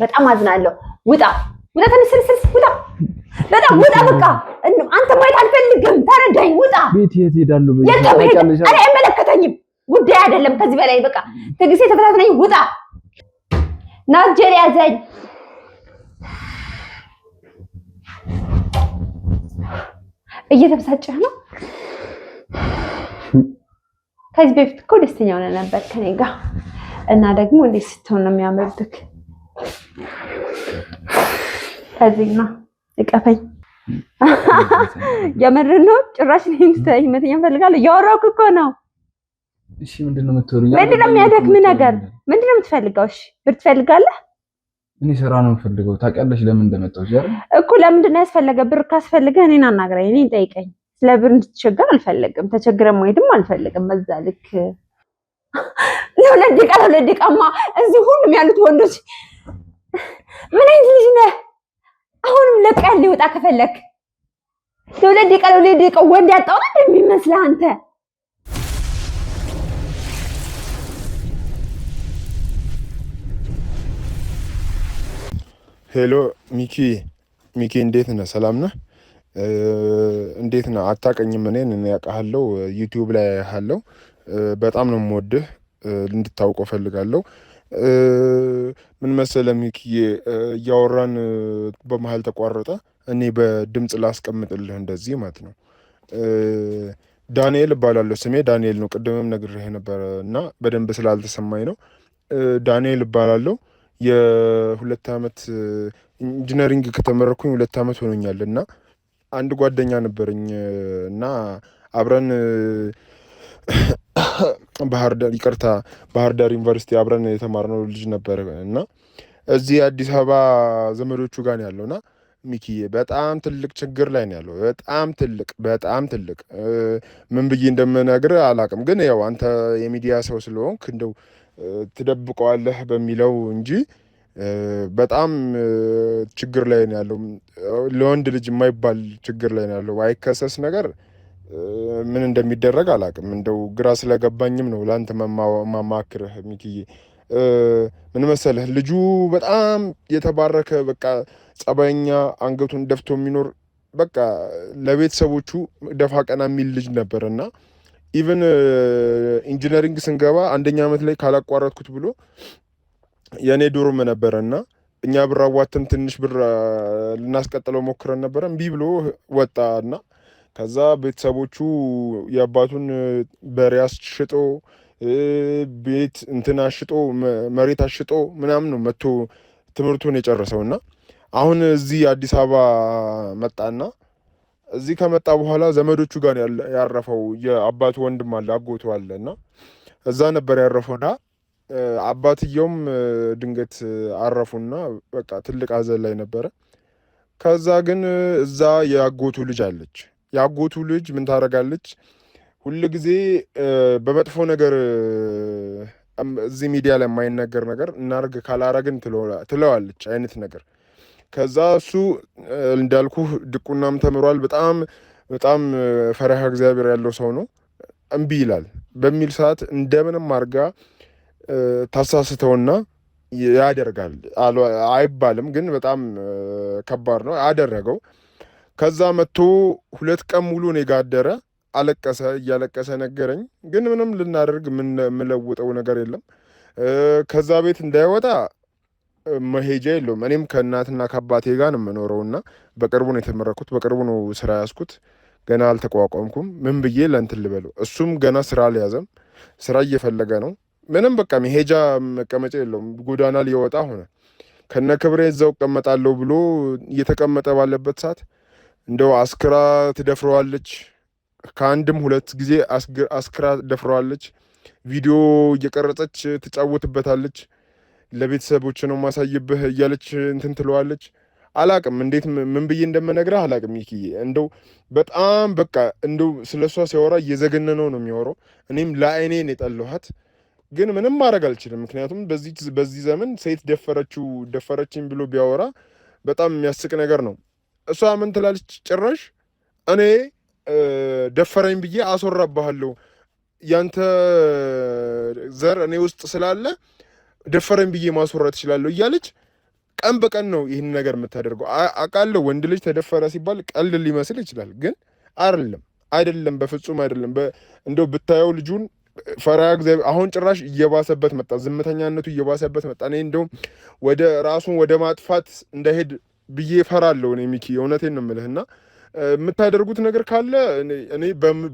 በጣም አዝናለሁ። ውጣ ውጣ፣ ተነስ፣ ውጣ፣ በጣም ውጣ። በቃ አንተ ማየት አልፈልግም። ተረዳኝ። ውጣ። ቤት የት ሄዳለሁ? እኔ አይመለከተኝም። ጉዳይ አይደለም ከዚህ በላይ በቃ ትግስቴ ተፈታትነኝ። ውጣ። ናጀር ያዘኝ። እየተበሳጨህ ነው? ከዚህ በፊት እኮ ደስተኛ ሆነ ነበር ከኔ ጋር እና ደግሞ እንዴት ስትሆን ነው የሚያምርብክ? ከዚህና እቀፈኝ። የምርህን ነው? ጭራሽ ነኝ ተይ መተኛ ፈልጋለሁ። እያወራሁህ እኮ ነው። እሺ ምንድነው የምትወሩኝ? ምንድነው የሚያደክም ነገር? ምንድነው የምትፈልገው? እሺ ብር ትፈልጋለህ? እኔ ስራ ነው የምፈልገው። ታውቂያለሽ ለምን እንደመጣሁ አይደል? እኮ ለምንድን ነው ያስፈለገ? ብር ካስፈለገ እኔን አናግረኝ፣ እኔን ጠይቀኝ። ስለ ብር እንድትቸገር አልፈልግም። ተቸግረን መሄድም አልፈልግም። በዛ ልክ ለሁለት ደቂቃማ እዚህ ሁሉም ያሉት ወንዶች ምን አይነት ልጅ ነህ? አሁንም ለቀህ ሊወጣ ከፈለክ ለሁለት ደቂቃ ወንድ ያጣው እንደሚመስልህ አንተ። ሄሎ ሚኪ እንዴት ነህ? ሰላም ነህ? እንዴት ነህ? አታውቀኝም እኔን? እኔ አውቃለሁ። ዩቲዩብ ላይ አያለሁ። በጣም ነው የምወድህ፣ እንድታውቀው ፈልጋለሁ። ምን መሰለህ ሚኪዬ፣ እያወራን በመሀል ተቋረጠ። እኔ በድምፅ ላስቀምጥልህ እንደዚህ ማለት ነው። ዳንኤል እባላለሁ። ስሜ ዳንኤል ነው። ቅድምም ነግሬህ ነበረ እና በደንብ ስላልተሰማኝ ነው። ዳንኤል እባላለሁ። የ2 ዓመት ኢንጂነሪንግ ከተመረኩኝ 2 ዓመት ሆኖኛል እና አንድ ጓደኛ ነበረኝ እና አብረን ባህር ዳር ዩኒቨርሲቲ አብረን የተማርነው ልጅ ነበር እና እዚህ አዲስ አበባ ዘመዶቹ ጋር ነው ያለውና ሚኪዬ በጣም ትልቅ ችግር ላይ ነው ያለው። በጣም ትልቅ ምን ብዬ እንደምነግር አላውቅም። ግን ያው አንተ የሚዲያ ሰው ስለሆንክ እንደው ትደብቀዋለህ በሚለው እንጂ በጣም ችግር ላይ ነው ያለው። ለወንድ ልጅ የማይባል ችግር ላይ ነው ያለው። አይከሰስ ነገር ምን እንደሚደረግ አላውቅም። እንደው ግራ ስለገባኝም ነው ለአንተ ማማክርህ ሚኪዬ። ምን መሰለህ ልጁ በጣም የተባረከ በቃ ጸባይኛ፣ አንገቱን ደፍቶ የሚኖር በቃ ለቤተሰቦቹ ደፋ ቀና የሚል ልጅ ነበር እና ኢቨን ኢንጂነሪንግ ስንገባ 1ኛ ዓመት ላይ ካላቋረጥኩት ብሎ የኔ ዶርም ነበረ እና እኛ ብር አዋተን ትንሽ ብር ልናስቀጥለው ሞክረን ነበረ። እምቢ ብሎ ወጣ እና ከዛ ቤተሰቦቹ የአባቱን በሬ አስሽጦ ቤት እንትን አሽጦ መሬት አሽጦ ምናምን ነው መጥቶ ትምህርቱን የጨረሰው እና አሁን እዚህ አዲስ አበባ መጣና እዚህ ከመጣ በኋላ ዘመዶቹ ጋር ያረፈው። የአባቱ ወንድም አለ፣ አጎቱ አለ እና እዛ ነበር ያረፈውና አባትየውም ድንገት አረፉና በቃ ትልቅ ሐዘን ላይ ነበረ። ከዛ ግን እዛ የአጎቱ ልጅ አለች። የአጎቱ ልጅ ምን ታደርጋለች? ሁል ጊዜ በመጥፎ ነገር እዚህ ሚዲያ ላይ የማይነገር ነገር እናርግ ካላረግን ትለዋለች አይነት ነገር። ከዛ እሱ እንዳልኩ ድቁናም ተምሯል። በጣም ፈሪሃ እግዚአብሔር ያለው ሰው ነው። እምቢ ይላል በሚል ሰዓት እንደምንም አርጋ ታሳስተውና ያደርጋል። አይባልም ግን በጣም ከባድ ነው። አደረገው። ከዛ መጥቶ 2 ቀን ሙሉ እኔ ጋር አደረ። አለቀሰ። እያለቀሰ ነገረኝ። ግን ምንም ልናደርግ የምንለውጠው ነገር የለም። ከዛ ቤት እንዳይወጣ መሄጃ የለውም። እኔም ከእናትና ከአባቴ ጋር ነው የምኖረውና በቅርቡ ነው የተመረኩት። በቅርቡ ነው ስራ ያዝኩት። ገና አልተቋቋምኩም። ምን ብዬ ለእንትን ልበለው። እሱም ገና ስራ አልያዘም። ስራ እየፈለገ ነው። ምንም በቃ መሄጃ መቀመጫ የለውም። ጎዳና ሊወጣ ሆነ። ከነ ክብሬ እዛው እቀመጣለሁ ብሎ እየተቀመጠ ባለበት ሰዓት እንደው አስክራ ትደፍረዋለች። ከአንድም 2 ጊዜ አስክራ ደፍረዋለች። ቪዲዮ እየቀረጸች ትጫወትበታለች። ለቤተሰቦች ነው ማሳይብህ እያለች እንትን ትለዋለች። አላቅም እንዴት ምን ብዬ እንደምነግርህ አላቅም ይኪዬ። እንደው በጣም በቃ እንደው ስለሷ ሲያወራ እየዘገነነው ነው የሚያወራው። እኔም ለአይኔን የጠለኋት ግን ምንም ማድረግ አልችልም። ምክንያቱም በዚህ ዘመን ሴት ደፈረችኝ ብሎ ቢያወራ በጣም የሚያስቅ ነገር ነው። እሷ ምን ትላለች ጭራሽ እኔ ደፈረኝ ብዬ አስወራብሃለሁ ያንተ ዘር እኔ ውስጥ ስላለ ደፈረኝ ብዬ ማስወራት እችላለሁ እያለች ቀን በቀን ነው ይህን ነገር የምታደርገው። አውቃለሁ ወንድ ልጅ ተደፈረ ሲባል ቀልድ ሊመስል ይችላል፣ ግን አይደለም፣ በፍጹም አይደለም። እንደው ብታየው ልጁን ፈሪሃ እግዚአብሔር አሁን ጭራሽ እየባሰበት መጣ፣ ዝምተኛነቱ እየባሰበት መጣ። እኔ እንደውም ወደ ራሱን ወደ ማጥፋት እንዳይሄድ ብዬ ፈራለሁ። እኔ ሚኪ እውነቴን ነው የምልህና የምታደርጉት ነገር ካለ እኔ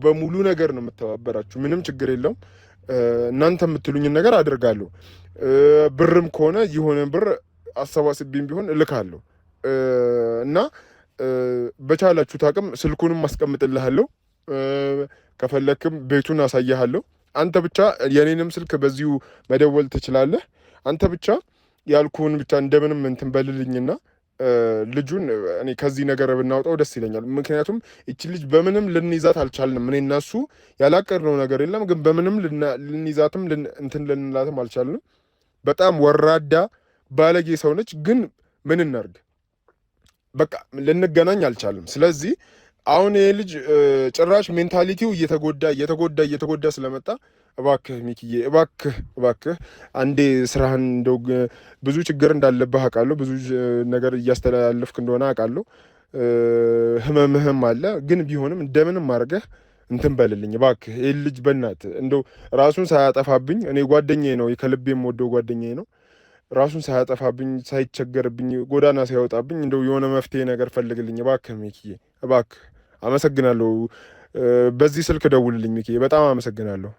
በሙሉ ነገር ነው የምተባበራችሁ። ምንም ችግር የለውም። እናንተ የምትሉኝን ነገር አድርጋለሁ። ብርም ከሆነ የሆነ ብር አሰባስቤም ቢሆን እልካለሁ እና በቻላችሁት አቅም ስልኩንም አስቀምጥልሃለሁ። ከፈለክም ቤቱን አሳያለሁ። አንተ ብቻ የኔንም ስልክ በዚሁ መደወል ትችላለህ። አንተ ብቻ ያልኩህን ብቻ እንደምንም እንትን በልልኝና ልጁን እኔ ከዚህ ነገር ብናወጣው ደስ ይለኛል። ምክንያቱም እቺ ልጅ በምንም ልንይዛት አልቻልንም። እኔ እና እሱ ያላቀድነው ነገር የለም፣ ግን በምንም ልንይዛትም እንትን ልንላትም አልቻልንም። በጣም ወራዳ ባለጌ ሰው ነች። ግን ምን እናርግ? በቃ ልንገናኝ አልቻልም። ስለዚህ አሁን ይሄ ልጅ ጭራሽ ሜንታሊቲው እየተጎዳ ስለመጣ እባክህ ሚኪዬ፣ እባክህ አንዴ ስራህን እንደው ብዙ ችግር እንዳለብህ አውቃለሁ። ብዙ ነገር እያስተላለፍክ እንደሆነ አውቃለሁ። ህመምህም አለ። ግን ቢሆንም እንደምንም አድርገህ እንትን በልልኝ እባክህ። ይሄ ልጅ በእናትህ እንደው ራሱን ሳያጠፋብኝ፣ እኔ ጓደኛዬ ነው፣ ከልቤ የምወደው ጓደኛዬ ነው። ራሱን ሳያጠፋብኝ፣ ሳይቸገርብኝ፣ ጎዳና ሳይወጣብኝ እንደው የሆነ መፍትሄ ነገር ፈልግልኝ እባክህ ሚኪዬ፣ እባክህ። አመሰግናለሁ። በዚህ ስልክ ደውልልኝ ሚኪዬ፣ በጣም አመሰግናለሁ።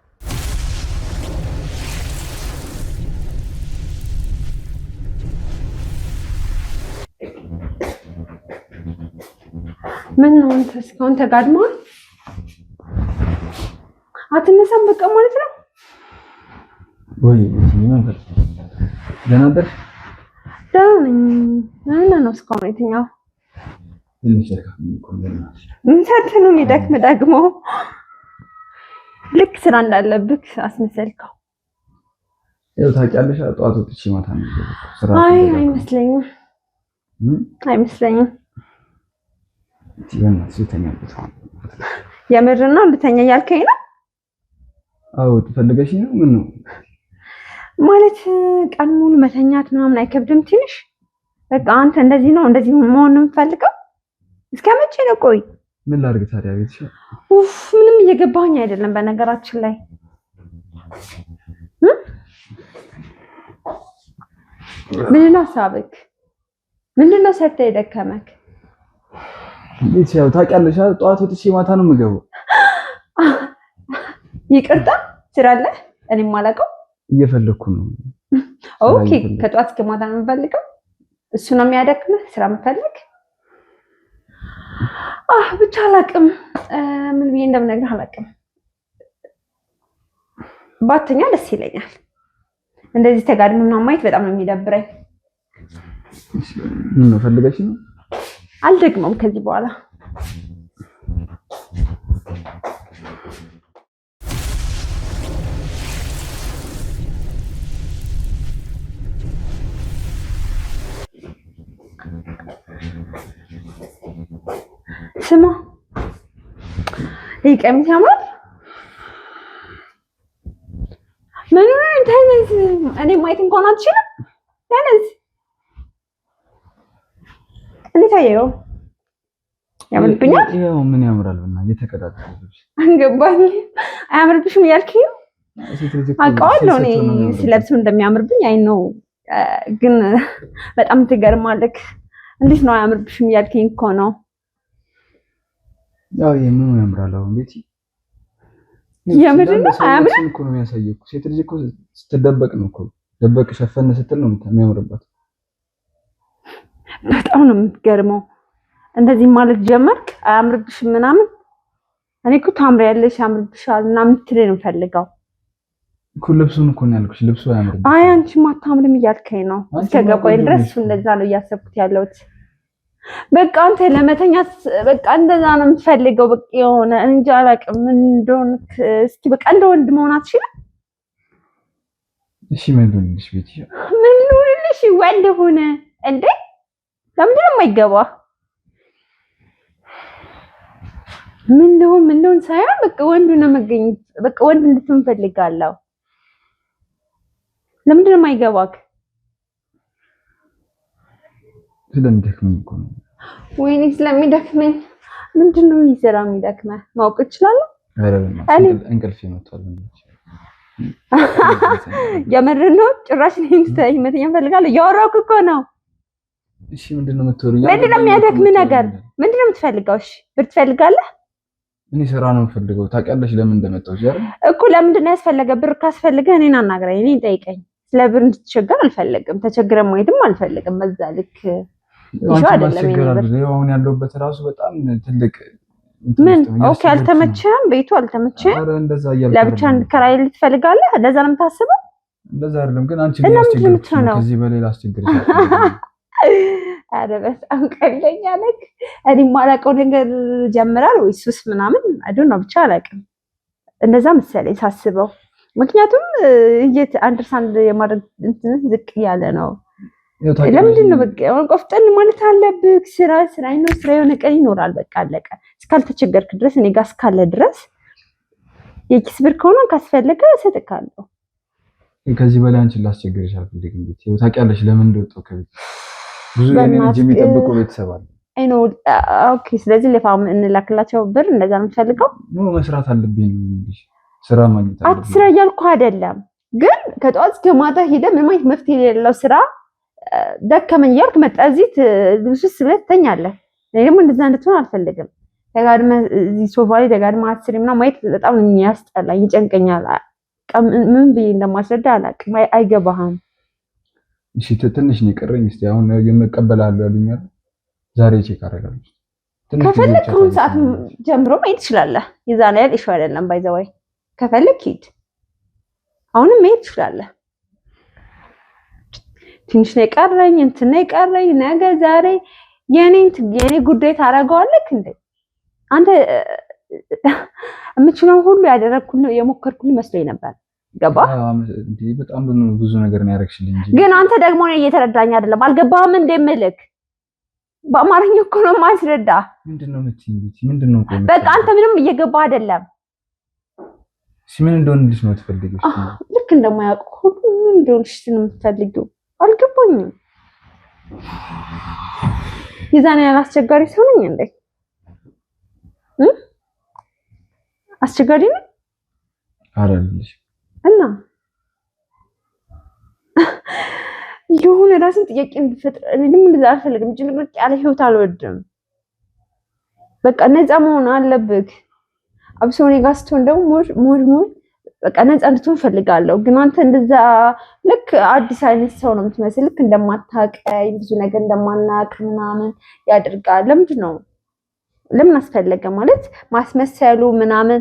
ምን ነው አንተ እስካሁን ተጋድመዋል? አትነሳም በቃ ማለት ነው ወይ? ምን ፈል ደህና ነበር? ደህና ነኝ። ምን ነው እስካሁን የትኛው ምን ሰርተህ ነው የሚደክም? ደግሞ ልክ ስራ እንዳለብህ አስመሰልከው። ያው ታውቂያለሽ፣ ጠዋት ወጥቼ ማታ ነው ስራ። አይመስለኝም። የምር ነው ልተኛ እያልከኝ ነው? አዎ ትፈልገሽ ነው? ምን ነው ማለት ቀን ሙሉ መተኛት ምናምን አይከብድም ትንሽ? በቃ አንተ እንደዚህ መሆን ነው የምፈልገው? እስከ መቼ ነው? ቆይ ምን ላድርግ ታዲያ? ቤትሽ ምንም እየገባኝ አይደለም በነገራችን ላይ። ምንድን ነው ሀሳብክ? ምንድን ነው ሰርተህ የደከመክ? ቤት ያው ታውቂያለሽ፣ ጠዋት ወጥቼ ማታ ነው የምገባው። ይቅርታ ስራ አለ እኔም አላውቀው። እየፈለኩ ነው። ኦኬ ከጠዋት እስከ ማታ ነው የምፈልገው? እሱ ነው የሚያደክምህ ስራ የምፈልግ? ብቻ አላውቅም፣ ምን ብዬ እንደምነግርህ አላውቅም። ባተኛ ደስ ይለኛል። እንደዚህ ተጋድሞ ምናምን ማየት በጣም ነው የሚደብረኝ። ምን ነው ፈልገሽ ነው? አልደግመውም ከዚህ በኋላ። ስማ ይሄ ቀሚስ ያምራል። ምን ነው ተነስ፣ እኔ ማየት እንኳን አትችልም። ተነስ። እንዴት አየኸው? ያምርብኛል። ያው ምን ያምራል ብና እየተቀዳደረሽ አንገባኝ። አያምርብሽም እያልከኝ ነው? አውቀዋለሁ እኔ ስለብሰው እንደሚያምርብኝ አይ ነው፣ ግን በጣም ትገርማለህ። እንዴት ነው አያምርብሽም እያልከኝ እኮ ነው። ያው ምን ያምራል? አሁን ቤቲ የምርም አያምርም እኮ ነው የሚያሳየው። ሴት ልጅ እኮ ስትደበቅ ነው እኮ ደበቅ ሸፈነ ስትል ነው የሚያምርባት። በጣም ነው የምትገርመው። እንደዚህ ማለት ጀመርክ? አያምርብሽም ምናምን። እኔ እኮ ታምሪያለሽ፣ ያምርብሻል ምናምን ትለኝ ነው ፈልገው እኮ። ልብሱን እኮ ነው ያልኩሽ፣ ልብሱ አያምርም። አይ አንቺማ አታምሪም እያልከኝ ነው። እስከገባኝ ድረስ እንደዛ ነው እያሰብኩት ያለሁት። በቃ አንተ ለመተኛት በቃ እንደዛ ነው የምትፈልገው። በቃ የሆነ እንጃ አላውቅም ምን እንደሆነ። እስኪ በቃ እንደ ወንድ መሆን አትችልም? እሺ ምን ልልሽ ቤቲ? ምን ልልሽ? ወንድ ሆነ እንዴ? ለምንድን ነው የማይገባ? ምን ልሆን ሳይሆን በቃ ወንዱ ነው መገኘት በቃ ወንድ እንድትሆን ፈልጋለሁ። ለምንድን ነው የማይገባክ? ስለሚደክመኝ እኮ ነው። ወይኔ ስለሚደክመኝ ምንድን ነው ይሰራ የሚደክመህ ማወቅ እችላለሁ? እንቅልፍ ይመጣል። የምርህን ነው? ጭራሽ ላይ መተኛ እፈልጋለሁ። እያወራሁህ እኮ ነው። እሺ ምንድነው የምትወሩኝ? ምንድነው የሚያደክምህ ነገር? ምንድነው የምትፈልገው? እሺ ብር ትፈልጋለህ? እኔ ስራ ነው የምፈልገው። ታውቂያለሽ ለምን እንደመጣሁ እኮ። ለምንድን ነው ያስፈለገ? ብር ካስፈለገ እኔን አናግረኝ፣ እኔን ጠይቀኝ። ስለ ብር እንድትቸገር አልፈልግም። ተቸግረ ማየትም አልፈልግም። በዛ ልክ ይሄ አይደለም። አሁን ያለሁበት ራሱ በጣም ትልቅ ምን ኦኬ፣ አልተመቸህም? ቤቱ አልተመቸህም? አረ እንደዛ እያልኩ ለብቻ እንድከራይ ልትፈልጋለህ? ለዛ ነው የምታስበው? እንደዛ አይደለም ግን አንቺ ምን ያስቸግርሽ ነው? ከዚህ በላይ ላስቸግርሽ። አረ በጣም ቀለኛ ነክ። እኔ የማላውቀው ነገር ጀምራል ወይ ሱስ ምናምን አይደል ነው ብቻ አላውቅም። እንደዛ መሰለኝ ሳስበው። ምክንያቱም አንደርስታንድ የማድረግ እንትን ዝቅ ያለ ነው። ለምንድን ነው በቃ ቆፍጠን ማለት አለብህ። ስራ ነው። ስራ የሆነ ቀን ይኖራል። በቃ አለቀ። እስካልተቸገርክ ድረስ እኔ ጋር እስካለ ድረስ የኪስ ብር ከሆነ ካስፈለገ እሰጥካለሁ። ከዚህ በላይ አንቺን ላስቸግርሽ አልፈልግም። ታውቂያለሽ ለምን እንደወጣሁ ከቤት ብዙ የኔ የሚጠብቁ ቤተሰብ አለ። ኦኬ። ስለዚህ ለፋም እንላክላቸው ብር እንደዛ ነው የምፈልገው። መስራት አለብኝ። ስራ ማግኘት አለብኝ። ስራ እያልኩ አይደለም፣ ግን ከጠዋት እስከ ማታ ሄደህ ምንም አይነት መፍትሄ የሌለው ስራ ደከመኝ እያልክ መጣ እዚህ ልብስስ ብለህ ትተኛለህ። እኔ ደግሞ እንደዛ እንድትሆን አልፈልግም። ደጋግመህ እዚህ ሶፋ ላይ ደጋግመህ አስሬ ምናምን ማየት በጣም ነው የሚያስጠላኝ፣ ይጨንቀኛል። ምን ብዬ እንደማስረዳ አላውቅም። አይገባህም። እሺ ትንሽ ነው የቀረኝ። እስቲ አሁን እቀበላለሁ ያሉኛል። ዛሬ ቼክ አደርጋለሁ። ከፈለክ ከሁን ሰዓት ጀምሮ ማየት ትችላለህ። የዛን ያህል ኢሹ አይደለም። ባይዘዋይ ከፈለክ ሂድ፣ አሁንም ማየት ትችላለህ። ትንሽ ነው የቀረኝ፣ እንትን ነው የቀረኝ። ነገ ዛሬ የኔ ጉዳይ ታደርገዋለህ እንዴ? አንተ የምችለው ሁሉ ያደረግኩት ነው የሞከርኩት መስሎኝ ነበር። ገባ? በጣም ብዙ ነገር ነው ያደረግሽልኝ እንጂ ግን አንተ ደግሞ ነው እየተረዳኝ አይደለም። አልገባህም እንደምልክ በአማርኛ እኮ ነው ማስረዳ። ምንድነው የምትይኝ? ምንድነው? በቃ አንተ ምንም እየገባህ አይደለም። ምን እንደሆነልሽ ነው የምትፈልጊው? ልክ እንደማያውቁ ሁሉ ምን እንደሆነልሽ ነው የምትፈልጊው? አልገባኝም። የዛኔ አስቸጋሪ ሰው ነኝ እንዴ? አስቸጋሪ ነኝ አይደልሽ? እና የሆነ ራስን ጥያቄ እንድፈጥር እኔም እንደዛ አልፈልግም። ጭንቅንቅ ያለ ህይወት አልወድም። በቃ ነፃ መሆን አለብህ። አብሶ እኔ ጋር ስትሆን ደግሞ ሞድ በቃ ነፃ እንድትሆን ፈልጋለሁ። ግን አንተ እንደዛ ልክ አዲስ አይነት ሰው ነው የምትመስል። ልክ እንደማታውቀኝ ብዙ ነገር እንደማናውቅ ምናምን ያደርጋል። ለምንድን ነው? ለምን አስፈለገ ማለት ማስመሰሉ ምናምን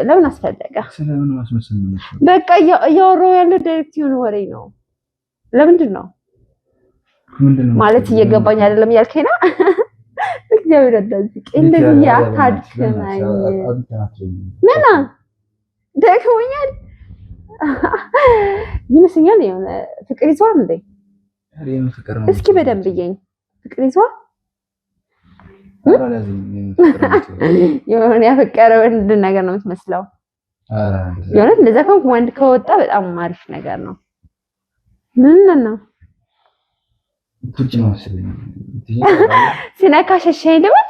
ለምን አስፈለገ? ስለምን ማስመሰል ነው? በቃ እያወራሁ ያለው ዳይሬክት የሆነ ወሬ ነው። ለምንድን ነው ማለት እየገባኝ አይደለም እያልከኝ ነው? እግዚአብሔር እንደዚህ ያታድክመኝ ምና ደክሞኛል ይመስኛል። የሆነ ፍቅር ይዟል እንዴ? እስኪ በደንብ እየኝ። ፍቅር ይዟል የሆነ ያፈቀረ ወንድ ነገር ነው የምትመስለው። የሆነ እንደዛ ወንድ ከወጣ በጣም አሪፍ ነገር ነው። ምን ነው ቱርጭ ነው መሰለኝ ሲነካ ሸሸኝ ልበል?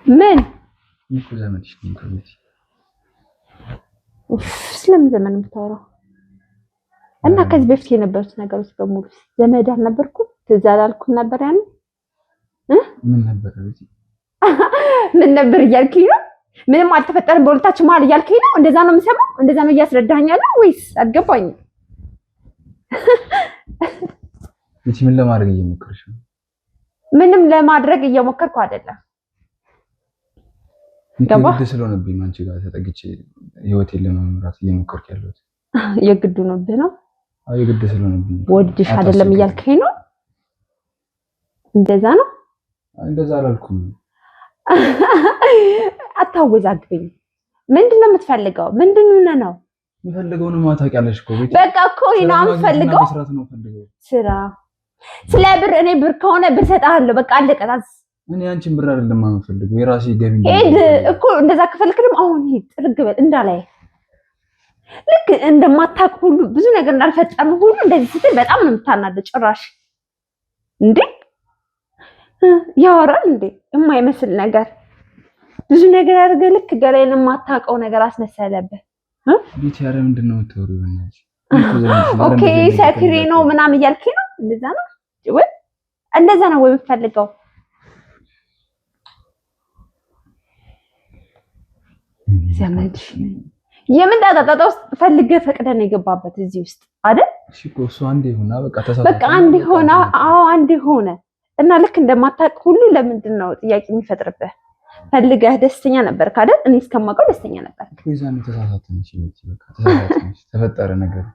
ምን እኮ ዘመንሽ ነው? ስለምን ዘመን የምታወራው? እና ከዚህ በፊት የነበሩት ነገሮች በሙሉ ዘመድ አልነበርኩም? ትዝ አላልኩም ነበር? ያን ምን ነበር እያልከኝ ነው? ምንም አልተፈጠረም በሁለታችን መሀል እያልከኝ ነው? እንደዛ ነው የምሰማው? እንደዛ ነው እያስረዳኸኝ ያለው ወይስ? አልገባኝም። ምን ለማድረግ እየሞከርሽ ነው? ምንም ለማድረግ እየሞከርኩ አይደለም። ገባህ? ስለሆነብኝ አንቺ ጋር ተጠግቼ ህይወቴን ለመምራት እየሞከርኩ ያለሁት የግዱ ነብህ ነው? አይ የግድ ስለሆነብኝ ወድሽ አይደለም እያልከኝ ነው? እንደዛ ነው? እንደዛ አላልኩም። አታወዛግበኝ። ምንድነው የምትፈልገው? ምንድነው ነው የምፈልገው? ነው ማታውቂያለሽ እኮ ቤት በቃ እኮ ነው የምፈልገው። ስራ ስለ ብር እኔ ብር ከሆነ ብር ሰጣለሁ። በቃ አለቀ። እኔ አንቺን ብር አይደለም የምፈልገው የራሴ ገቢ ሄድ እኮ እንደዛ ከፈልክ ደግሞ አሁን ሂድ ጥርግ በል እንዳላይ ልክ እንደማታውቅ ሁሉ ብዙ ነገር እንዳልፈጸመ ሁሉ እንደዚህ ስትል በጣም ነው የምታናደው። ጭራሽ እንዴ ያወራል እንዴ የማይመስል ነገር ብዙ ነገር አድርገህ ልክ ገላይን የማታውቀው ነገር አስመሰለብህ። ቤት ያረ ምንድነው የምትወሪው? በእናትሽ ኦኬ ሰክሬ ነው ምናምን እያልከኝ ነው። እንደዛ ነው ወይ እንደዛ ነው ወይ የምትፈልገው? ዘመድሽ የምን ጣጣጣ ውስጥ ፈልገህ ፈቅደህ ነው የገባበት እዚህ ውስጥ አይደል? እሺ እኮ እሱ አንዴ ሆና በቃ አንዴ ሆና አዎ አንዴ ሆነ እና ልክ እንደማታውቅ ሁሉ ለምንድን ነው ጥያቄ የሚፈጥርብህ? ፈልገህ ደስተኛ ነበርክ አይደል? እኔ እስከማውቀው ደስተኛ ነበር። ከዛን ተሳሳተንሽ በቃ ተሳሳተንሽ ተፈጠረ ነገር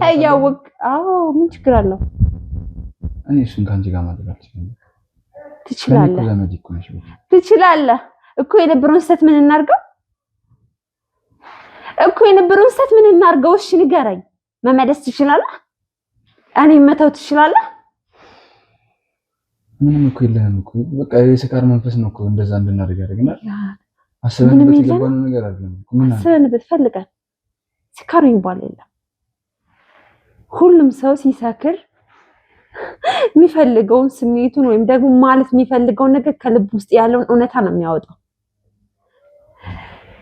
አያውቅ አዎ ምን ችግር አለው? እኔ እሱን ካንቺ ጋር ማድረግ አልችልም። ትችላለህ እኮ የነበረውን ስህተት ምን እናድርገው እኮ የነበረውን ስህተት ምን እናድርገው? እሺ ንገረኝ። መመለስ ትችላለህ? እኔ መተው ትችላለህ? ምንም እኮ የለንም እኮ በቃ የስካር መንፈስ ነው እኮ እንደዛ እንድናደርግ ያደርግናል። አስበንበት የገባነው ነገር አይደለም እኮ ምን አስበንበት ፈልገን ስካር የሚባል የለም። ሁሉም ሰው ሲሰክር የሚፈልገውን ስሜቱን ወይም ደግሞ ማለት የሚፈልገውን ነገር ከልብ ውስጥ ያለውን እውነታ ነው የሚያወጣው።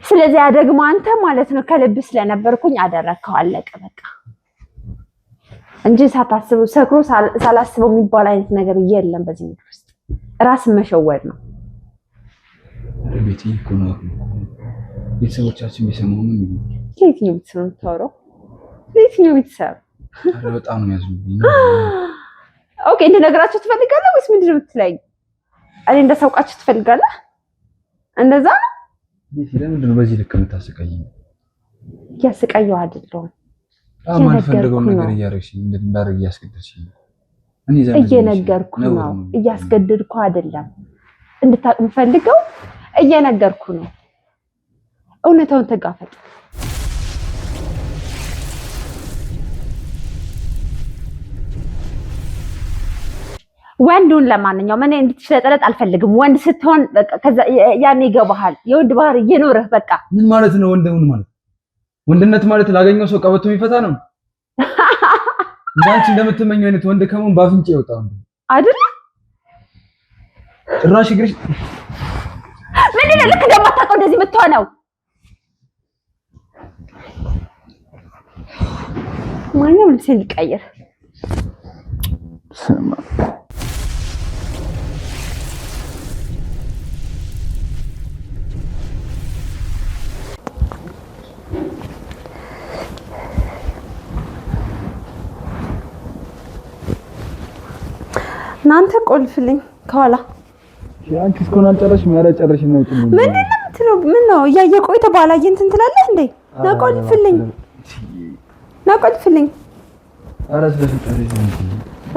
ስለዚህ ደግሞ አንተ ማለት ነው ከልብ ስለነበርኩኝ አደረከው አለቀ በቃ እንጂ ሳታስበው ሰክሮ ሳላስበው የሚባል አይነት ነገር የለም በዚህ ምድር ውስጥ። ራስን መሸወድ ነው። ቤት ይኩን ቤተሰቦቻችን ቢሰሙ ምን ይሉ? የትኛው ቤተሰብ ነው የምታወራው? የትኛው ቤተሰብ? ኧረ በጣም ነው ያዝኑብኝ። ኦኬ እንደነገራችሁ ትፈልጋለህ ወይስ ምንድን ነው የምትለኝ? እኔ እንደሳውቃችሁ ትፈልጋለህ? እንደዛ ቤት ለምንድን ነው በዚህ ልክ የምታስቀይኝ? ያስቀየው አይደለም ማልፈልገው ነገር እያደረግሽኝ እንዳደርግ እያስገደድሽኝ። እኔ እየነገርኩ ነው እያስገደድኩ አይደለም። እንድታውቅ የምፈልገው እየነገርኩ ነው። እውነታውን ተጋፈጥ። ወንዱን ለማንኛውም እኔ እንድትሽለጠለጥ አልፈልግም። ወንድ ስትሆን በቃ ከዛ ያኔ ይገባሃል። የወንድ ባህሪ እየኖርህ በቃ ምን ማለት ነው? ወንድውን ማለት ወንድነት ማለት ላገኘው ሰው ቀበቶ የሚፈታ ነው። እንዳንቺ እንደምትመኘው አይነት ወንድ ከመሆን ባፍንጭ ይወጣው አይደል? ጭራሽ እግርሽ ምንድን ነው ልክ እንደማታውቀው እንደዚህ የምትሆነው? ማነው ልብሴን ሊቀይር? እናንተ ቆልፍልኝ ከኋላ አንቺ እስኮን አንጨረሽ ማረጨረሽ ነው ጥሉ ምንድን ነው የምትለው? ምን ነው እያየ ቆይተ ባላየ እንትን ትላለህ እንዴ? ናቆልፍልኝ ናቆልፍልኝ። ኧረ ስለፈጠረሽ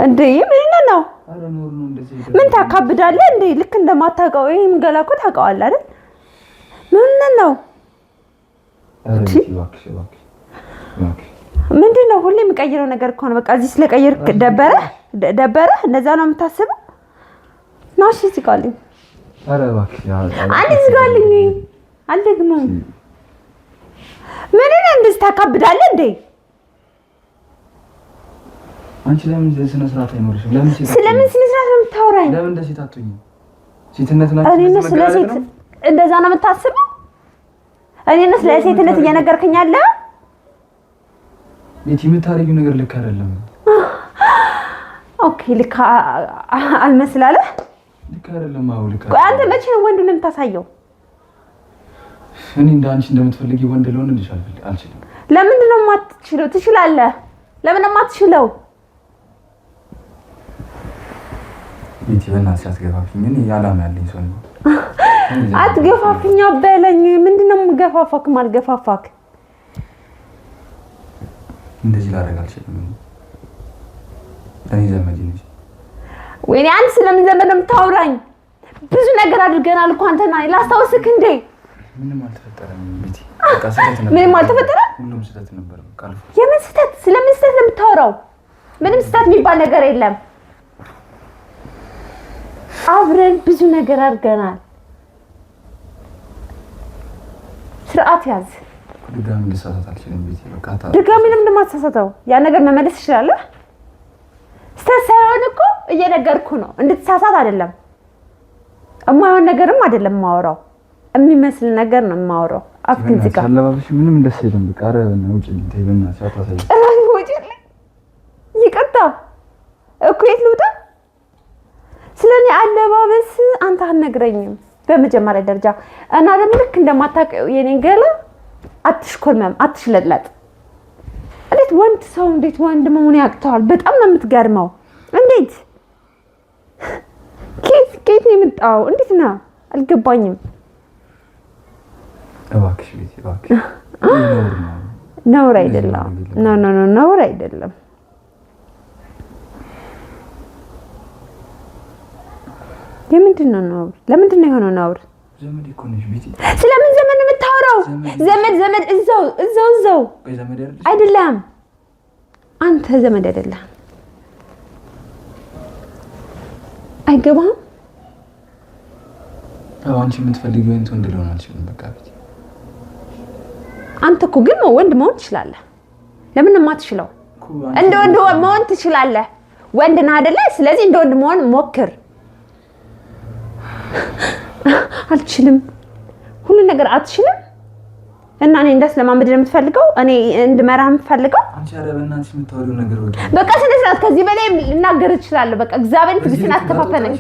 እንዴ ምን ነው? ኧረ ኖር ነው እንደዚህ ምን ታካብዳለህ እንዴ? ልክ እንደማታውቀው ይሄን ገላ እኮ ታውቀዋለህ አይደል? ምን ነው? ኧረ እባክሽ እባክሽ እባክሽ ምንድን ነው ሁሌ የምቀይረው ነገር እኮ ነው። በቃ እዚህ ስለቀየርክ ደበረህ? እንደዛ ነው የምታስበው? ናሽ ዝጋልኝ። ኧረ እባክሽ አንዴ ዝጋልኝ። አልደግመውም። ምን ነው እንደዚህ ታካብዳለህ እንዴ? አንቺ ለምን ስነ ስርዓት አይኖርሽም? ለምን ስለምን ስነ ስርዓት ነው የምታወራኝ? ለምን እንደዚህ ታጥቶኝ? ሴትነት ናት። እኔ ነው ስለ ሴት እንደዛ ነው የምታስበው? እኔ ነው ስለ ሴትነት እየነገርከኝ ያለ? ቤቲ የምታረጊው ነገር ልክ አይደለም። ኦኬ ልክ አልመስላለ? ልክ አይደለም። አዎ ልክ አይደለም። አንተ መቼ ነው ወንዱን የምታሳየው? እኔ እንዳንቺ እንደምትፈልጊ ወንድ ልሆንልሽ አልችልም። ለምንድን ነው የማትችለው? ትችላለህ። ለምን ነው የማትችለው? ቤቲ በእናትሽ አትገፋፊኝ። እኔ ያላማ ያለኝ ሰው ነኝ። አትገፋፊኝ አበለኝ። ምንድን ነው የምገፋፋክ? ማልገፋፋክ እንደዚህ ላደርግ አልችልም። እኔ ዘመድ ነኝ። ወይኔ አንተ ስለምን ዘመድ ነው የምታወራኝ? ብዙ ነገር አድርገናል እኮ አንተና እኔ ላስታውስክ እንዴ? ምንም አልተፈጠረም ቤቲ። በቃ ስህተት ነበር። ምንም አልተፈጠረም? ሁሉም ስህተት ነበር። በቃ የምን ስህተት? ስለምን ስህተት ነው የምታወራው? ምንም ስህተት የሚባል ነገር የለም። አብረን ብዙ ነገር አድርገናል። ስርዓት ያዝ። ድጋሚ ልሳሳት አልችልም ቤቲ። በቃ ድጋሚ ለምን እንደማትሳሳተው ያ ነገር መመለስ ትችላለህ። ሳይሆን እኮ እየነገርኩ ነው እንድትሳሳት አይደለም። የማይሆን ነገርም አይደለም የማወራው የሚመስል ነገር ነው የማወራው። አፍክን ዝጋ። አለባበሽ ምንም ደስ አይልም። በቃ ኧረ ውጪ ተይበና ሳታሳይ ውጪ። ይቅርታ እኮ የት ልውጣ? ስለኔ አለባበስ አንተ አትነግረኝም በመጀመሪያ ደረጃ እና ደግሞ ልክ እንደማታውቀው የኔን ገላ አትሽኮልመም፣ አትሽለጥለጥ። እንዴት ወንድ ሰው እንዴት ወንድ መሆን ያቅተዋል? በጣም ነው የምትገርመው። እንዴት ከየት ነው የመጣው? እንዴት ነው አልገባኝም። እባክሽ ቤቲ እባክሽ። ነውር አይደለም። ነውር አይደለም። የምንድን ነው ነውር? ለምንድን ነው የሆነው ነውር? ዘመድ እኮ ነሽ ቤቲ። ስለምን ዘመድ ነው የምታወራው? ዘመድ እዛው አይደለም። አንተ ዘመድ አይደለም። አይገባም። አንቺ የምትፈልጊው ወንድ እንደሆነ አልችልም። በቃ ቤቲ አንተ እኮ ግን ወንድ መሆን ትችላለህ። ለምን የማትችለው? እንደ ወንድ መሆን ትችላለህ። ወንድ ነህ አይደለ? ስለዚህ እንደ ወንድ መሆን ሞክር። አልችልም። ሁሉ ነገር አትችልም እና እኔ እንዳስለማመድ ነው የምትፈልገው? እኔ እንድመራህ የምትፈልገው? አንቺ ኧረ በእናትሽ የምታወሪው ነገር ወደ በቃ ስነ ስርዓት ከዚህ በላይ ልናገር እችላለሁ። በቃ እግዚአብሔርን ትግስትን አስተፋፈነኝ።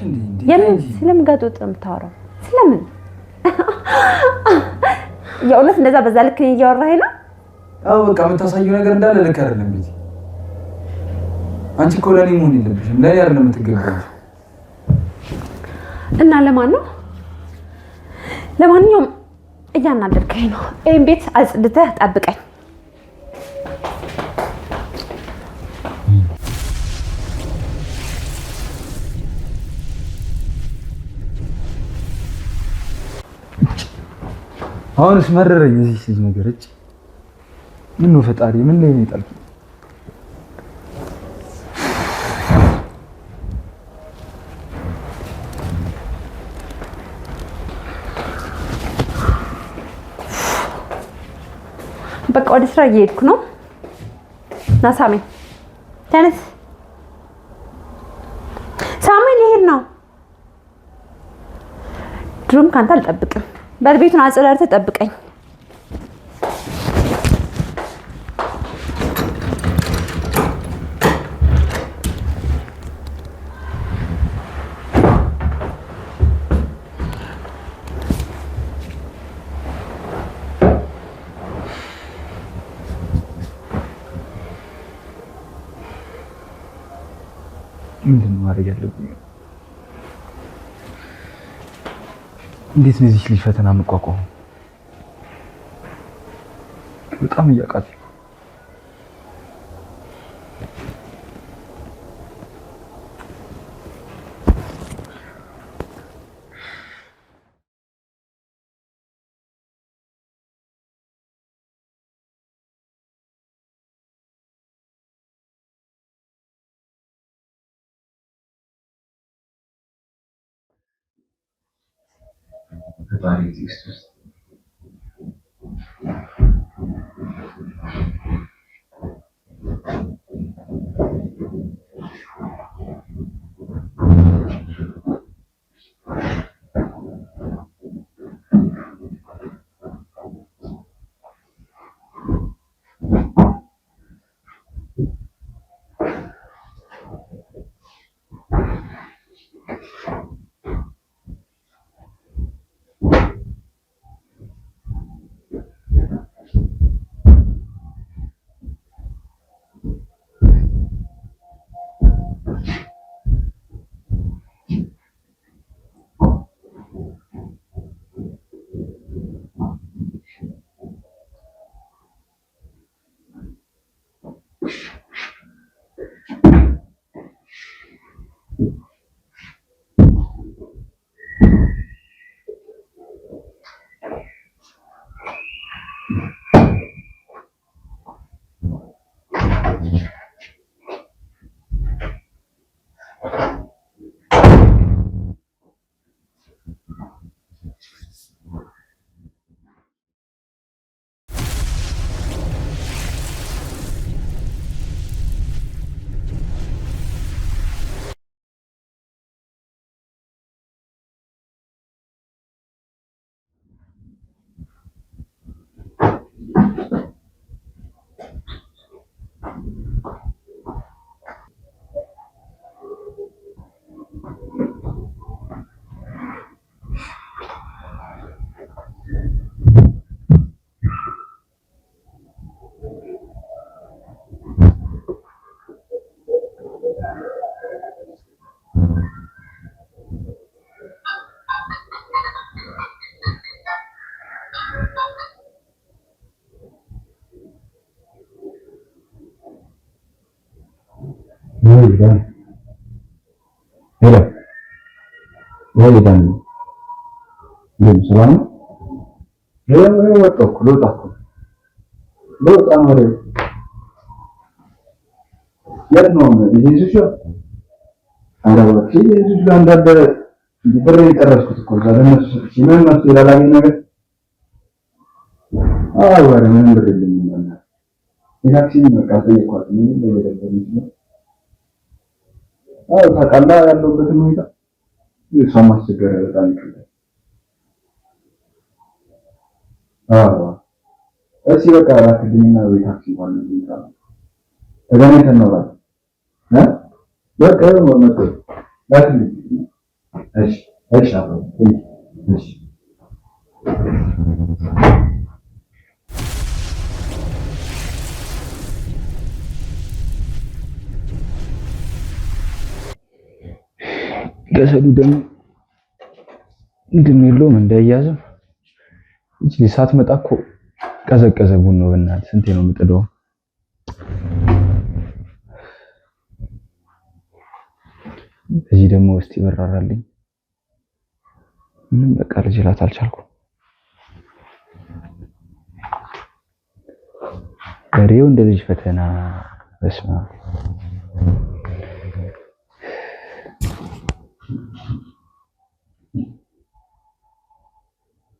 የምን ስለምጋጦጥ ነው የምታወራው? ስለምን የእውነት እንደዛ በዛ ልክ እያወራኸኝ ነው? አዎ በቃ የምታሳየው ነገር እንዳለ ልክ አይደለም ቤቲ። አንቺ እኮ ለኔ መሆን የለብሽም። ለኔ አይደለም የምትገባው። እና ለማን ነው? ለማንኛውም እያናደርከኝ ነው። ይሄን ቤት አጽድተህ ጠብቀኝ። አሁንስ መረረኝ እዚህ ልጅ ነገር እጭ ምን ነው ፈጣሪ ምን ላይ ነው የጣልኩት? በቃ ወደ ስራ እየሄድኩ ነው። ና ሳሚ ተነስ። ሳሚ ልሄድ ነው። ድሮም ካንተ አልጠብቅም። በልቤቱን አጽዳርተህ ጠብቀኝ። ምንድን ነው ማድረግ ያለብኝ? እንዴት ነው እዚህ ልጅ ፈተና መቋቋም? በጣም እያቃተኝ። ፈጣሪ ኢየሱስ ሄሎ ወይ ዳን ምን ሰላም ነው ወጣሁ ለውጣ ነው የት ነው ኢየሱስ አንዳንዶች ኢየሱስ አንዳንድ ብር የጨረስኩት እኮ ለነሱ ሲመን ነው ይላል ነገር ወረ ምን ብር የለኝም ማለት ኢናክሲ መቃጠል ይቋጥ ምን በየደረሰኝ ነው ታቃላ ያለውበትን ሁኔታ የሰው ማስቸገር በጣም ይከብዳል። እሺ በቃ ራስህንና ወይ ታክሲ እንኳን እንዴት ተገናኝተን ነው በቃ ነው መጥቶ ላክልኝ። እሺ አብሮ እሺ ገሰዱ ደግሞ ምንድን ነው የለውም እንዳያዝም እቺ ሳትመጣ እኮ ቀዘቀዘ ቡናው በእናትህ ስንቴ ነው የምጥደው? እዚህ ደግሞ እስቲ በራራልኝ ምንም በቃ ልጅላት አልቻልኩም። በሬው እንደ ልጅ ፈተና በስማ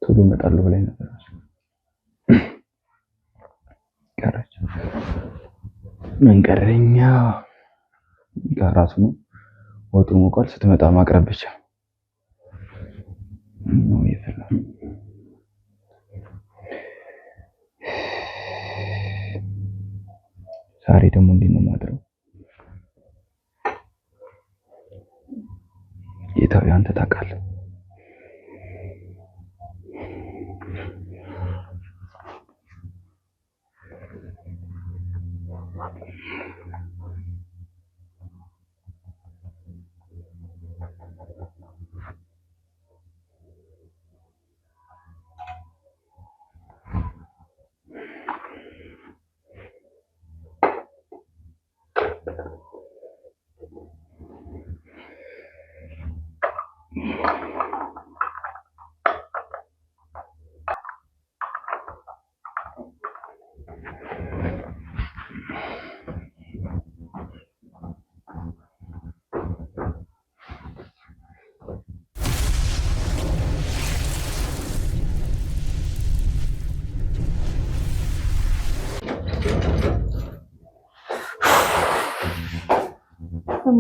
ቶሎ እመጣለሁ ብላኝ ነበር ቀረች። ምን ቀረኛ ጋራቱ ነው ወጡ ሞቋል። ስትመጣ ማቅረብ ብቻ ነው የፈለው። ዛሬ ደግሞ እንዴት ነው ማድረው? ጌታዬ አንተ ታውቃለህ።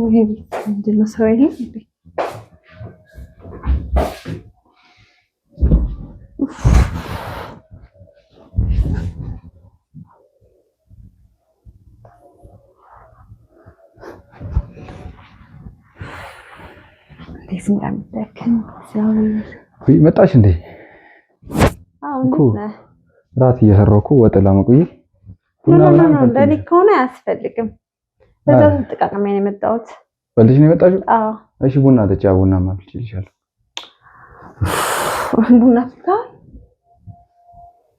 ይሄ ምንድን ነው ስራው? ይሄ እንዴት እንደምትደክም ወይ መጣሽ እንዴ? እኮ ራት እየሰራሁ እኮ ወጥ ላመቆየት ቡና እንደኔ ከሆነ አያስፈልግም። በዛ ተጠቃቀመ ነው የመጣሁት። በልጅ ነው የመጣሽው? አዎ። እሺ ቡና ጠጪ። ቡና ማፍልችልሻለሁ። ቡና ፍታ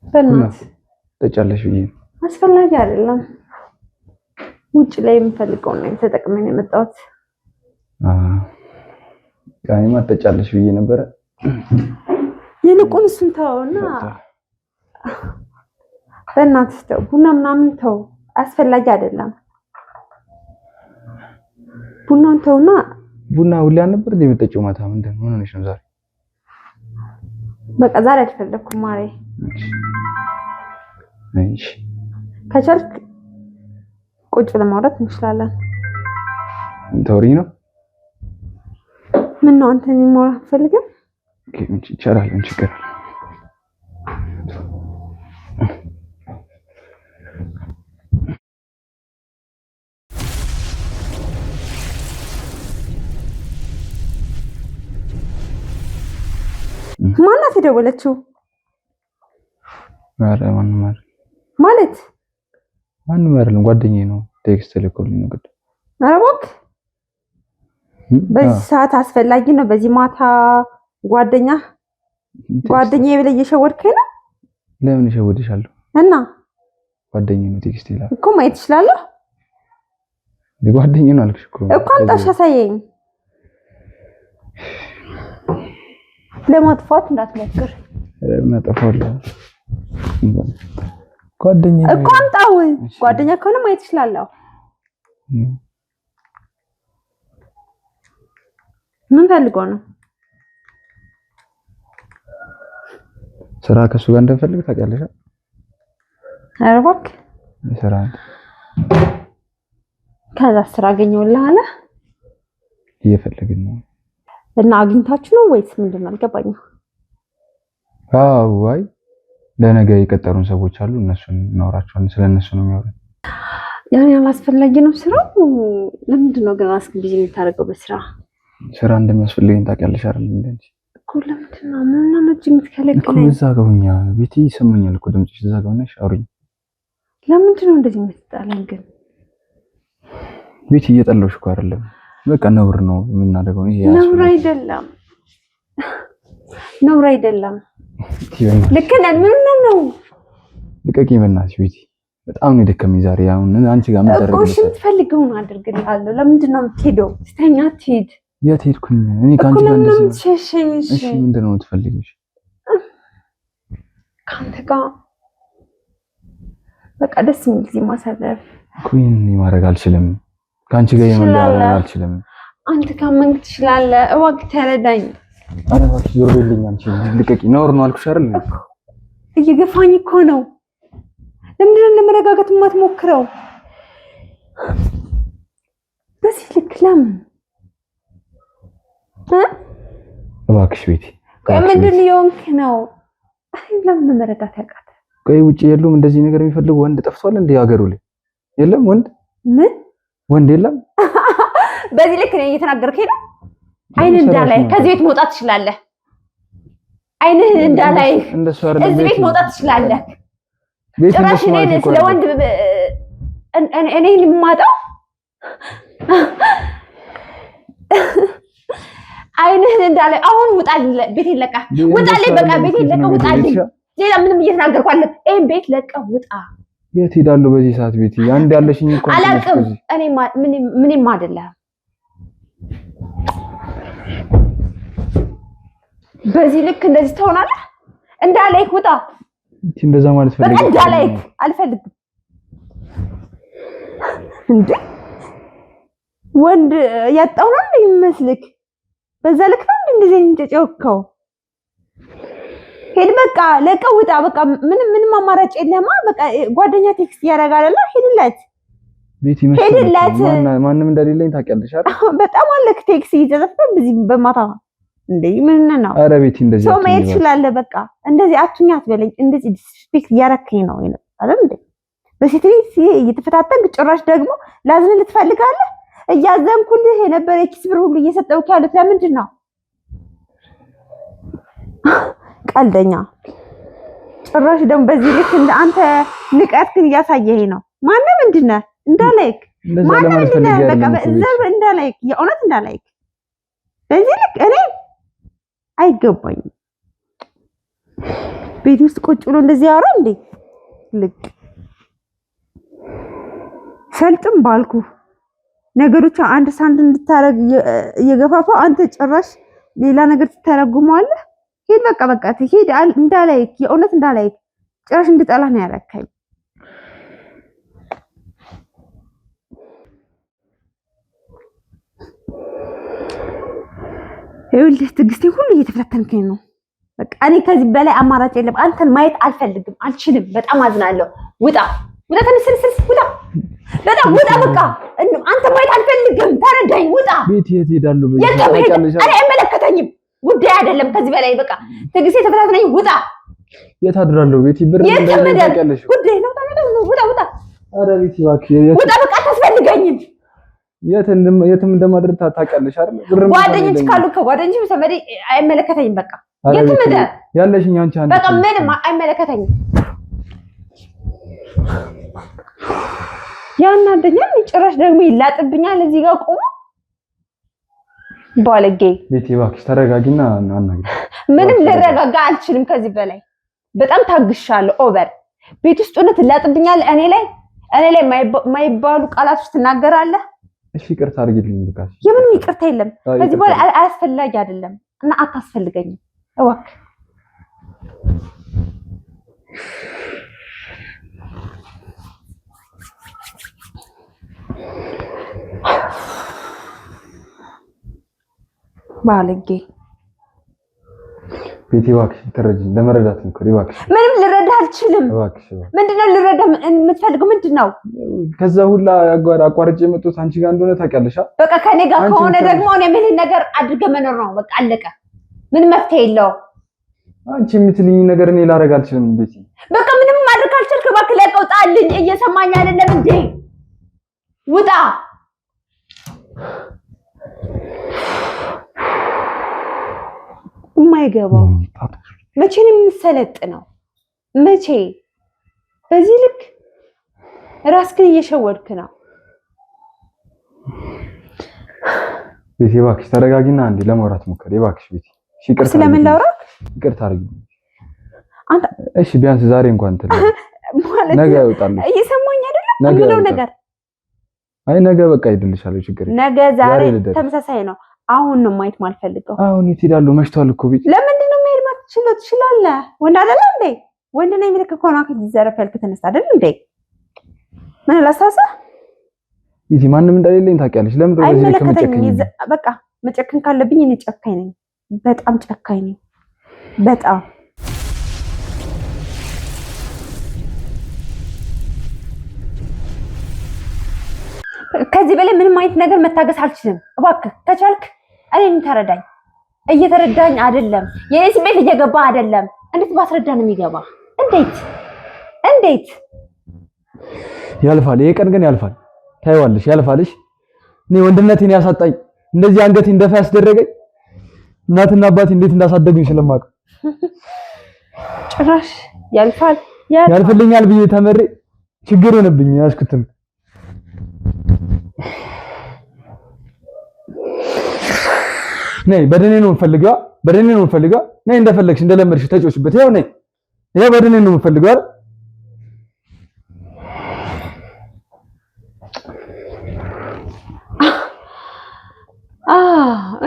በእናትህ ጠጫለሽ ብዬ ነው። አስፈላጊ አይደለም። ውጭ ላይ የምፈልገው ነው ተጠቅመ ነው የመጣሁት። ጋይማ ጠጫለሽ ብዬ ነበረ። ይልቁን እሱን ተውና በእናትህ ተው። ቡና ምናምን ተው፣ አስፈላጊ አይደለም። ቡናን ተውና ቡና ሁሌ አልነበር እንደ የምጠጪው ማታ ምንድን ነው? ምን ሆነሽ ነው ዛሬ? በቃ ዛሬ አልፈለኩም ማሬ። እሺ ከቻልክ ቁጭ ለማውራት እንችላለን። እንተውሪ ነው ምን ነው አንተ የሚሞራ ፈልገህ? ይቻላል እንጂ ችግር ማናት የደወለችው? ማንም ማለት ማንም አይደለም፣ ጓደኛዬ ነው። ቴክስት ልኮልኝ ነው። ግድ ኧረ እባክህ በዚህ ሰዓት አስፈላጊ ነው? በዚህ ማታ ጓደኛዬ ብለህ እየሸወድከኝ ነው? ለምን እሸወድሻለሁ? እና ጓደኛዬ ነው ቴክስት ይላል እኮ ማየት እችላለሁ። ጓደኛዬ ነው አልኩሽ እኮ አንጣሽ አሳየኝ። ለማጥፋት እንዳትሞክር። ማጥፋለሁ ጓደኛዬ እኮ አንጣው። ጓደኛ ከሆነ ማየት ይችላልው። ምን ፈልጎ ነው? ስራ ከሱ ጋር እንደፈልግ ታውቂያለሽ? ኧረ እባክህ ስራ ከዛ ስራ አገኘሁልህ አለ። እየፈለግን ነው እና አግኝታችሁ ነው ወይስ ምንድነው? አልገባኝም። አዎ አይ ለነገ የቀጠሩን ሰዎች አሉ። እነሱን እናወራቸዋለን። ስለነሱ ነው የሚያወራው። ያን ያላስፈላጊ ነው ስራው። ለምንድን ነው ግን ራስህን ቢዚ የምታደርገው በስራ? ስራ እንደሚያስፈልገኝ ታውቂያለሽ አይደል? እንዴ እኮ ለምንድን ነው ምን ነው የምትከለክለኝ? እኮ እዛ ጋር ሆኛ ቤቲ ይሰማኛል እኮ ድምፅሽ። እዛ ጋር ሆነሽ አውሪኝ። ለምንድን ነው እንደዚህ የምትጣላኝ ግን? ቤቲ እየጠላሁሽ እኮ አይደለም። በቃ ነውር ነው የምናደርገው። ይሄ ነውር አይደለም፣ ነውር አይደለም። ልክ ነህ። ምን ነው ልቀቂኝ በእናትሽ ቤቲ። በጣም ነው የደከመኝ ዛሬ። አሁን አንቺ ጋር ምን ታደርጊ? እሺ የምትፈልገውን አድርግልሃለሁ። ለምንድን ነው የምትሄደው? ስተኛ ትሄድ። የት ሄድኩኝ እኔ? ካንቺ ጋር እንደዚህ እሺ ምንድን ነው የምትፈልጊው? ካንተ ጋር በቃ ደስ የሚል ጊዜ ማሳለፍ እኮ ይሄን ማድረግ አልችልም። ካንቺ ጋር የመለያየት አልችልም። አንተ ካመንክ ትችላለህ። እባክህ ተረዳኝ። ኧረ እባክሽ ዞር በይልኝ። አንቺ ልቀቂኝ። ነውር ነው አልኩሽ አይደል? እየገፋኝ እኮ ነው። ለምንድን ነው ለመረጋጋት የማትሞክረው? በዚህ ልክ ለምን? እባክሽ ቤቲ ምንድን የሆንክ ነው? ለምን መረዳት ያውቃት? ቆይ ውጪ የሉም እንደዚህ ነገር የሚፈልጉ ወንድ ጠፍቷል እንዴ? ሀገሩ ላይ የለም ወንድ? ምን ወንድ የለም? በዚህ ልክ ነው እየተናገርከኝ ነው? አይንህ እንዳላይ ከዚህ ቤት መውጣት ትችላለህ። አይንህ እንዳላይ እዚህ ቤት መውጣት ትችላለህ። ጭራሽ እኔን ስለ ወንድ እኔን የማጣው አይንህ እንዳላይ አሁን ውጣልኝ። ቤቴን ለቀህ ውጣልኝ። በቃ ቤቴን ለቀህ ውጣልኝ። ሌላ ምንም እየተናገርኩ አይደለም። ይሄን ቤት ለቀህ ውጣ። የት ሄዳለሁ በዚህ ሰዓት? ቤቲ አንድ ያለሽኝ እኮ አላውቅም። እኔ ምንም አይደለም። በዚህ ልክ እንደዚህ ትሆናለህ? እንዳላይክ ውጣ። እንደዛ ማለት ፈልገህ? በቃ እንዳላይክ አልፈልግም። እንዴ ወንድ ያጣው ነው የሚመስልክ? በዛ ልክ ነው እንደዚህ እንጨጨውከው። ሄድ በቃ ለቀህ ውጣ። በቃ ምንም አማራጭ የለማ። በቃ ጓደኛ ቴክስት ያደርጋልና ሄድለት። ቤቲ ሄድለት። ማንም እንደሌለኝ ታውቂያለሽ አይደል? በጣም አለክ ቴክስት ይዘፈን በዚህ በማታ እንዴ ምን ነው? ኧረ ቤቲ እንደዚህ ሰው መሄድ ይችላል። በቃ እንደዚህ አቱኛ አትበለኝ። እንደዚህ ዲስሪስፔክት እያረከኝ ነው አይደል እንዴ? በሴት ልጅ እየተፈታተንክ ጭራሽ ደግሞ ላዝን ልትፈልጋለህ? እያዘንኩልህ የነበረ ኪስ ብር ሁሉ እየሰጠውክ ያሉት ለምንድን ነው? ቀልደኛ ጭራሽ ደግሞ በዚህ ልክ እንደ አንተ ንቀትክን እያሳየኸኝ ነው። ማነው ምንድነው? እንዳላይክ ማነው ምንድነው? በቃ ዘር እንዳላይክ የእውነት እንዳላይክ በዚህ ልክ እኔ አይገባኝም። ቤት ውስጥ ቁጭ ብሎ እንደዚህ ያወራ እንዴ? ልክ ሰልጥም ባልኩ ነገሮች አንድ ሳንድ እንድታረግ እየገፋፋ አንተ ጭራሽ ሌላ ነገር ትተረጉማለህ። ሄድ በቃ ሄድ። እንዳላይክ የእውነት እንዳላይክ ጭራሽ እንድጠላህ ነው ያረካኝ። ይኸውልህ ትዕግስቴ ሁሉ እየተፈታተንከኝ ነው። በቃ እኔ ከዚህ በላይ አማራጭ የለም። አንተን ማየት አልፈልግም፣ አልችልም። በጣም አዝናለሁ። ውጣ፣ ተነስልስልስ፣ ውጣ፣ በጣም ውጣ። በቃ አንተ ማየት አልፈልግም። ተረዳኝ። ውጣ። ቤት የት ሄዳለሁ? እኔ አይመለከተኝም። ጉዳይ አይደለም ከዚህ በላይ በቃ ትዕግስቴ ተፈታተነኝ። ውጣ። የት አድራለሁ? ቤቲ ብር እንደምታውቂያለሽ ጉዳይ ነው። ውጣ፣ ውጣ። ኧረ ቤቲ እባክሽ ውጣ። በቃ አታስፈልገኝም። የትም እንደማድር ታውቂያለሽ አይደል? ጓደኞች ካሉ ከጓደኞች ሰመዴ አይመለከተኝም። በቃ የትም ያለሽኝ አንቺ አንተ በቃ ምንም አይመለከተኝም። ያናደኛል። ጭራሽ ደግሞ ይላጥብኛል እዚህ ጋር ቆሞ ባለጌ። ቤቲ እባክሽ ተረጋጊና አናግሪ። ምንም ልረጋጋ አልችልም ከዚህ በላይ በጣም ታግሻለሁ። ኦቨር ቤት ውስጥ ሆነ ትላጥብኛል። እኔ ላይ የማይባሉ ቃላቶች ትናገራለህ። እሺ ይቅርታ አድርጊልኝ ብቃሽ። የምንም ይቅርታ የለም። ከዚህ በኋላ አያስፈልጋኝ አይደለም እና አታስፈልገኝም እባክህ። ባለጌ ቤቲ እባክሽ ተረጂኝ። ለመረዳት ነው እባክሽ። ምንም ልረዳ አልችልም። እባክሽ ምንድነው ልረዳ የምትፈልገው ምንድነው? ከዛ ሁላ አቋርጬ የመጡት አንቺ ጋር እንደሆነ ታውቂያለሽ። በቃ ከኔ ጋር ከሆነ ደግሞ እኔ ምን ነገር አድርገህ መኖር ነው በቃ አለቀ። ምን መፍትሄ የለው። አንቺ የምትልኝ ነገር እኔ ላደርግ አልችልም ቤቲ። በቃ ምንም ማድረግ አልችልም። እባክህ ለቀው ጣልኝ። እየሰማኝ አይደለም እንዴ? ውጣ። የማይገባው መቼ ነው የምትሰለጥነው? መቼ በዚህ ልክ ራስህን እየሸወድክ ነው? ቤቲ እባክሽ ተረጋጊና አንዴ ለማውራት ሞክሪ እባክሽ ቤቲ። ይቅርታ ስለምን ላውራ? ይቅርታ አድርጊ አንተ። እሺ ቢያንስ ዛሬ እንኳን ማለት ነገ እወጣለሁ። እየሰማኝ አይደለም? ምንድነው ነገር? አይ ነገ በቃ ይደልሻለሁ ችግር የለም። ነገ ዛሬ ተመሳሳይ ነው። አሁን ነው ማየት ማልፈልገው። አሁን የት ሄዳለሁ? መሽቷል እኮ ቤቲ። ለምንድን ነው መሄድ ማትችለው? ትችላለህ። ወንድ አይደለ እንዴ? ወንድ ነኝ የሚልክ ከሆነ ከዚህ ያልክ ተነሳ አይደል እንዴ? ምን ላስታውሰህ ቤቲ፣ ማንም እንደሌለኝ ታውቂያለሽ። ለምን ነው በዚህ ልክ መጨከኝ? በቃ መጨከን ካለብኝ እኔ ጨካኝ ነኝ። በጣም ጨካኝ ነኝ። በጣም ከዚህ በላይ ምንም አይነት ነገር መታገስ አልችልም። እባክህ ከቻልክ እኔን ተረዳኝ። እየተረዳኝ አይደለም። የኔ ስሜት እየገባ አይደለም። እንዴት ባስረዳ ነው የሚገባ? እንዴት ያልፋል። ይሄ ቀን ግን ያልፋል። ታይዋለሽ፣ ያልፋልሽ። እኔ ወንድነቴን ያሳጣኝ እንደዚህ አንገቴ እንደፋ ያስደረገኝ እናትና አባቴ እንዴት እንዳሳደጉኝ ስለማውቅ ጭራሽ ያልፍልኛል ብዬ ተመሬ ችግር ሆነብኝ። ያስኩትም ነይ በደኔ ነው የምፈልገው። ነይ እንደፈለግሽ እንደለመድሽ ተጮችበት። ያው ነይ፣ ያው በደኔ ነው የምፈልገው አይደል?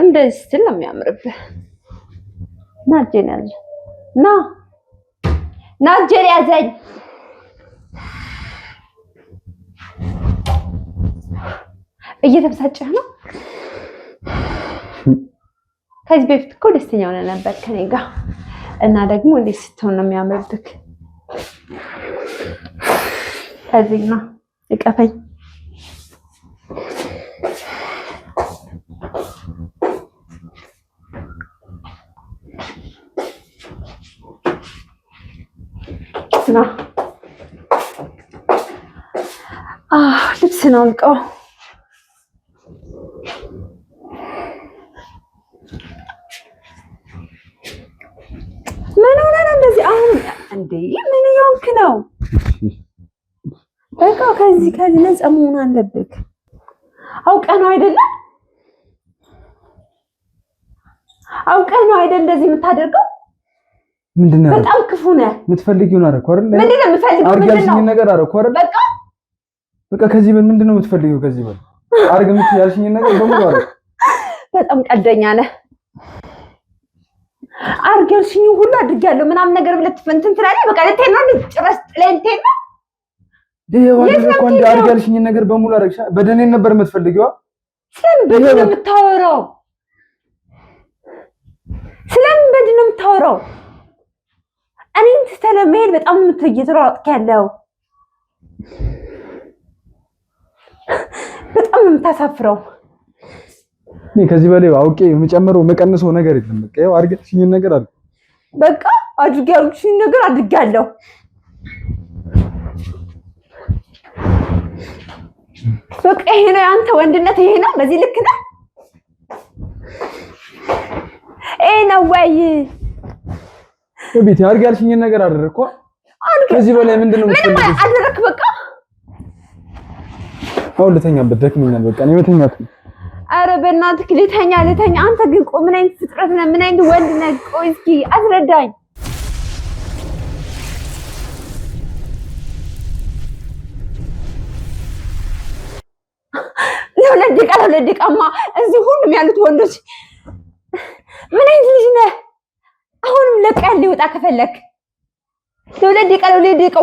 እንደዚህ ስትል ነው የሚያምርብህ። ና እጄን ያዘኝ። ና እጄን ያዘኝ። እየተበሳጨህ ነው? ከዚህ በፊት እኮ ደስተኛ ሆነህ ነበር ከኔ ጋር እና ደግሞ እንዴት ስትሆን ነው የሚያምርብህ? ከዚህ ነው እቀፈኝ። ና ልብስ ነው አልቀው። ምን ሆነ ነው እንደዚህ? አሁን እንዴ ምን እየሆንክ ነው? በቃ ከዚህ ነፃ መሆን አለብህ። አውቀህ ነው አይደለም? አውቀህ ነው አይደል እንደዚህ የምታደርገው? ምንድነው? በጣም ክፉ ነህ። የምትፈልጊውን አደረኩ አይደል? ምንድነው የምትፈልጊው? አርጋልሽኝ ነገር አደረኩ አይደል? በቃ ከዚህ በል ምንድነው የምትፈልጊው? ከዚህ በል አርግ የምትያልሽኝ ነገር በሙሉ አደረኩ። በጣም ቀልደኛ ነህ። አርጋልሽኝ ሁሉ አድርጊያለሁ ምናምን ነገር ብለህ እንትን ትላለህ። በቃ ልትሄድ ነው ጭራሽ ጥለኸኝ ልትሄድ ነው? አርጋልሽኝ ነገር በሙሉ አደረግሽ። በደኔን ነበር የምትፈልጊው? ስለምን በደን ነው የምታወራው? ስለምን በደን ነው የምታወራው? እኔን ትተህ ለመሄድ በጣም እየተሯሯጥክ ያለው። በጣም ነው የምታሳፍረው። እኔ ከዚህ በላይ አውቄ የምጨምረው መቀንሰው ነገር የለም። በቃ ያው አድርገሽኝ ነገር አለ። በቃ አድርገሽኝ ነገር አድርጋለሁ። በቃ ይሄ ነው አንተ ወንድነት፣ ይሄ ነው። በዚህ ልክ ነው። ይሄ ነው ወይ ቤት አድርጋልሽኝ ነገር አደረኩ። ከዚህ በላይ ምንድነው የምትፈልጊው? ምን አደረክ? በቃ አሁን ልተኛበት ደክሞኛል። በቃ እኔ መተኛት ነው። ኧረ በእናትህ ልተኛ። አንተ ግን ቆይ ምን አይነት ፍጥረት ነህ? ምን አይነት ወንድ ነህ? ቆይ እስኪ አስረዳኝ። ለሁለት ደቂቃማ እዚህ ሁሉም ያሉት ወንዶች ምን አይነት ልጅ ነህ? አሁንም ለቀህ ሊወጣ ከፈለክ ለሁለት ደቂቃ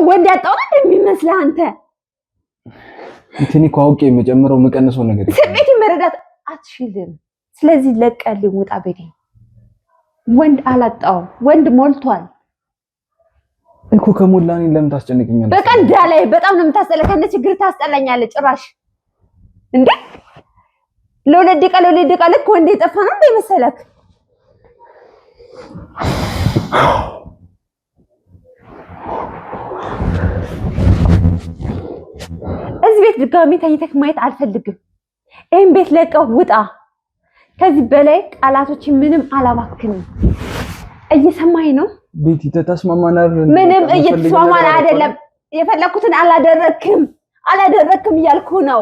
ወንድ ያጣው አይደል የሚመስልህ አንተ? እንትን እኮ አውቄ የምጨምረው የምቀንሰው ነገር ስሜት መረዳት አትችልም። ስለዚህ ለቀህ ሊወጣ ቤቴ ወንድ አላጣው፣ ወንድ ሞልቷል እኮ። ከሞላ እኔን ለምን ታስጨንቅኛለህ? በቃ እንዳላይ በጣም ነው የምታስጠላ። ከነ ችግር ታስጠላኛለህ ጭራሽ እንዴ! ለሁለት ደቂቃ ልክ ወንድ የጠፋ ነው እንደ መሰለክ? እዚህ ቤት ድጋሚ ተኝተህ ማየት አልፈልግም። ይሄን ቤት ለቀህ ውጣ። ከዚህ በላይ ቃላቶች ምንም አላባክንም። እየሰማኸኝ ነው? ቤቲ ተስማማናል። ምንም እየተስማማን አይደለም። የፈለኩትን አላደረክም እያልኩ ነው።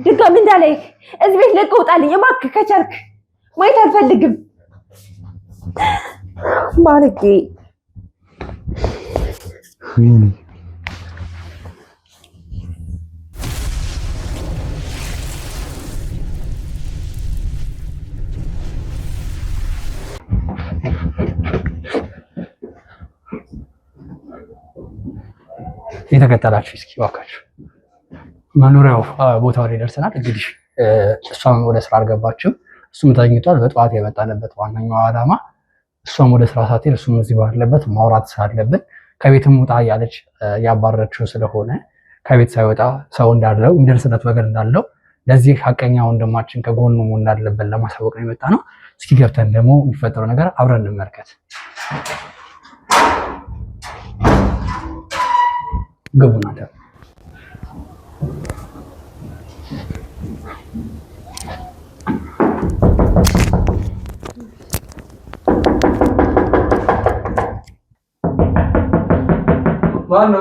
ድጋሚ እንዳላይ እዚህ ቤት ለቀህ ውጣልኝ እባክህ። ከቻልክ ማየት አልፈልግም። ማርጌ የተከተላችሁ እስኪ እባካችሁ መኖሪያው ቦታው ላይ ደርሰናል። እንግዲህ እሷም ወደ ስራ አልገባችም፣ እሱም ተኝቷል። በጠዋት የመጣንበት ዋነኛው ዓላማ እሷም ወደ ስራ ሳትሄድ እሱም እዚህ ባለበት ማውራት ስላለብን ከቤትም ውጣ እያለች ያባረረችው ስለሆነ ከቤት ሳይወጣ ሰው እንዳለው የሚደርስለት ወገን እንዳለው ለዚህ ሀቀኛ ወንድማችን ከጎኑ እንዳለብን ለማሳወቅ ነው የመጣ ነው። እስኪ ገብተን ደግሞ የሚፈጠረው ነገር አብረን እንመልከት። ግቡና ማነው?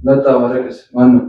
መጣው መረቅስ ማነው?